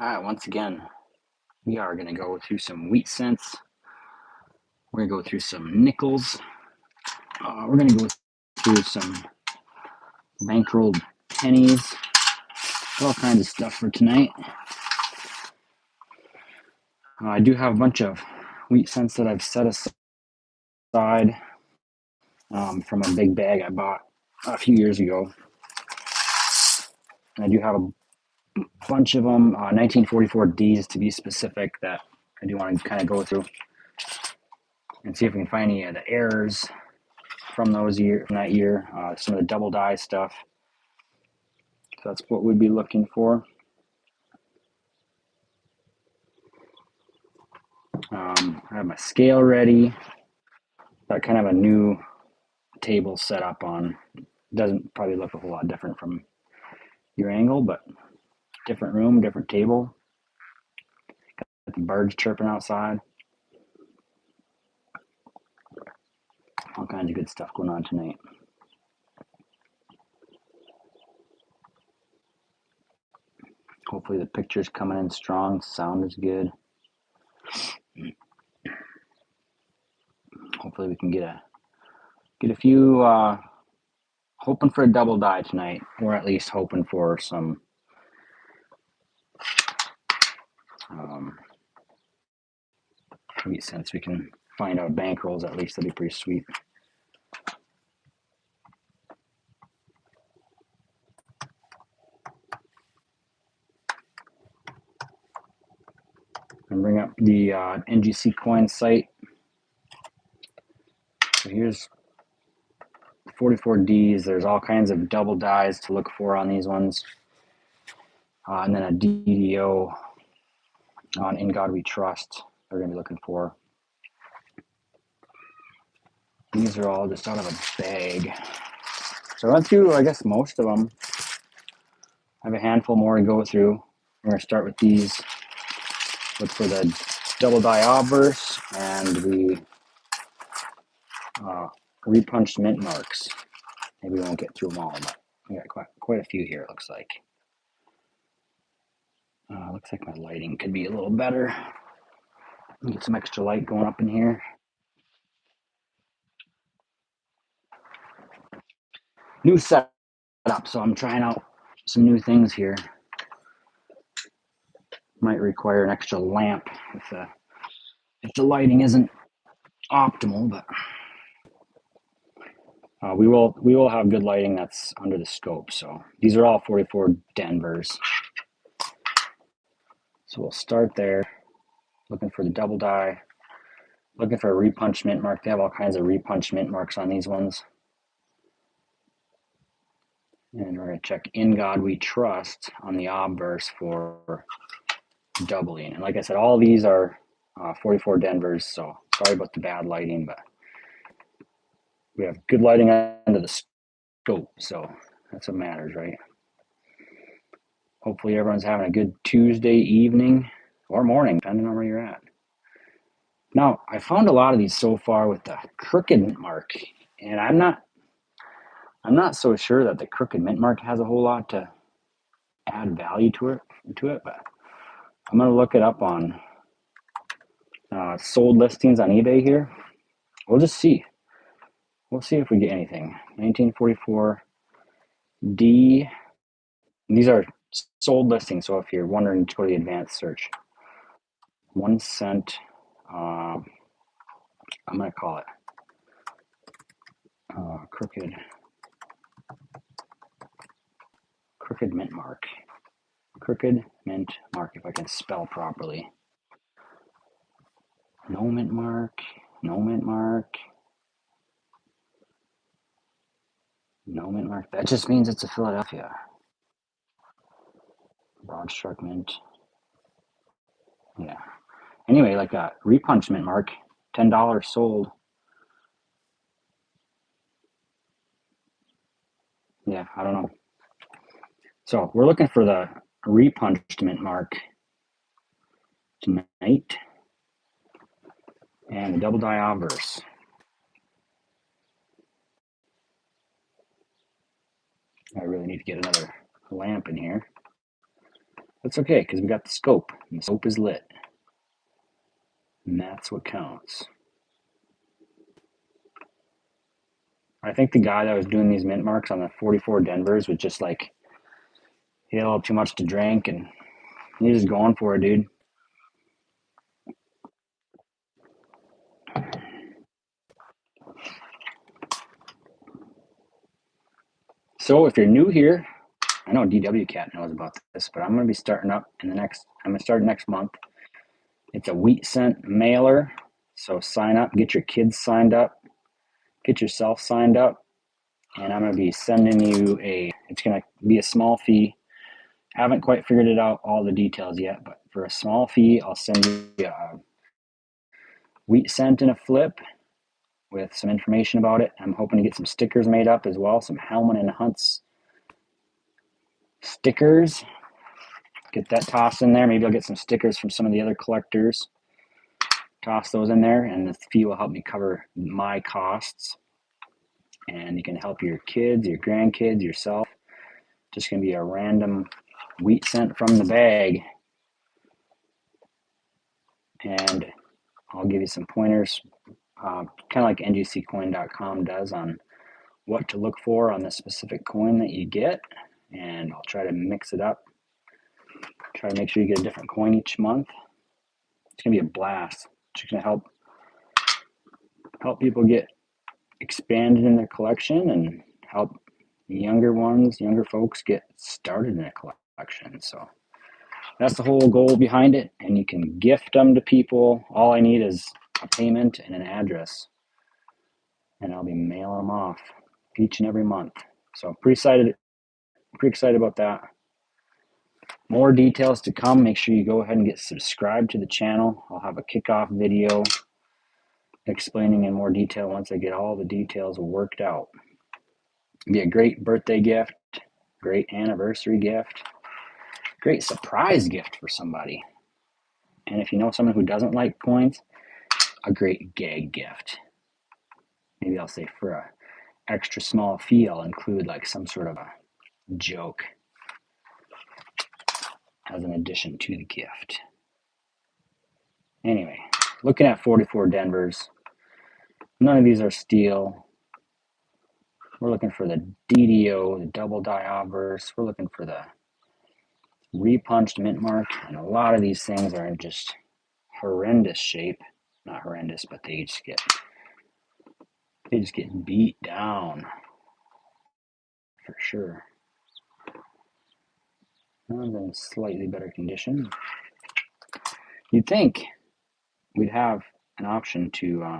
Alright, once again, we are going to go through some wheat cents. We're going to go through some nickels. We're going to go through some bankrolled pennies. All kinds of stuff for tonight. I do have a bunch of wheat cents that I've set aside from a big bag I bought a few years ago. And I do have a bunch of them, 1944 Ds to be specific, that I do want to kind of go through and see if we can find any of the errors from that year, some of the double die stuff. So that's what we'd be looking for. I have my scale ready. Got kind of a new table set up on. Doesn't probably look a whole lot different from your angle, but different room, different table. Got the birds chirping outside. All kinds of good stuff going on tonight. Hopefully the picture's coming in strong. Sound is good. Hopefully we can get a few. Hoping for a double die tonight, or at least hoping for some wheat cents. We can find out bankrolls at least. That'd be pretty sweet. And bring up the NGC coin site. So here's 44Ds. There's all kinds of double dies to look for on these ones. And then a DDO on In God We Trust they're going to be looking for. These are all just out of a bag. So I went through, I guess, most of them. I have a handful more to go through. We're going to start with these. Look for the double die obverse and the repunched mint marks. Maybe we won't get through them all, but we got quite a few here, it looks like. Looks like my lighting could be a little better. Get some extra light going up in here. New setup, so I'm trying out some new things here. Might require an extra lamp if the lighting isn't optimal, but we will have good lighting that's under the scope. So these are all 44 Denvers. So we'll start there, looking for the double die, looking for a repunch mint mark. They have all kinds of repunch mint marks on these ones. And we're going to check In God We Trust on the obverse for doubling. And like I said, all these are 44 Denvers, so sorry about the bad lighting, but we have good lighting under the scope, so that's what matters, right? Hopefully everyone's having a good Tuesday evening or morning, depending on where you're at. Now, I found a lot of these so far with the crooked mint mark, and I'm not so sure that the crooked mint mark has a whole lot to add value to it, but I'm going to look it up on sold listings on eBay here. We'll just see. We'll see if we get anything. 1944 D. These are sold listings, so if you're wondering, go to the advanced search. 1 cent. I'm going to call it crooked mint mark. Crooked mint mark, if I can spell properly. No mint mark. No mint mark. No mint mark. That just means it's a Philadelphia. Broad stroke mint. Yeah. Anyway, like a repunch mint mark, $10 sold. Yeah, I don't know. So we're looking for the repunched mint mark tonight. And the double die obverse. I really need to get another lamp in here. That's okay, because we got the scope, and the scope is lit. And that's what counts. I think the guy that was doing these mint marks on the 44 Denvers was just like, he had a little too much to drink, and he was just going for it, dude. So if you're new here, I know DW Cat knows about this, but I'm going to be starting up I'm going to start next month. It's a wheat cent mailer. So sign up, get your kids signed up, get yourself signed up, and I'm going to be sending you it's going to be a small fee. Haven't quite figured it out, all the details yet, but for a small fee, I'll send you a wheat cent in a flip with some information about it. I'm hoping to get some stickers made up as well, some Hellman and Hunts stickers. Get that tossed in there. Maybe I'll get some stickers from some of the other collectors. Toss those in there, and the fee will help me cover my costs. And you can help your kids, your grandkids, yourself. Just going to be a random wheat cent from the bag. And I'll give you some pointers, kind of like ngccoin.com does, on what to look for on the specific coin that you get. And I'll try to mix it up. Try to make sure you get a different coin each month. It's going to be a blast. It's going to help people get expanded in their collection and help younger folks get started in a collection. So that's the whole goal behind it. And you can gift them to people. All I need is a payment and an address, and I'll be mailing them off each and every month. So pretty excited about that. More details to come. Make sure you go ahead and get subscribed to the channel. I'll have a kickoff video explaining in more detail once I get all the details worked out. It'd be a great birthday gift, great anniversary gift, great surprise gift for somebody. And if you know someone who doesn't like coins, a great gag gift. Maybe I'll say for a extra small fee, I'll include like some sort of a joke as an addition to the gift. Anyway, looking at 44 Denvers, none of these are steel. We're looking for the DDO, the double die obverse. We're looking for the repunched mint mark, and a lot of these things are in just horrendous shape. Not horrendous, but they just get beat down for sure. One's in slightly better condition. You'd think we'd have an option to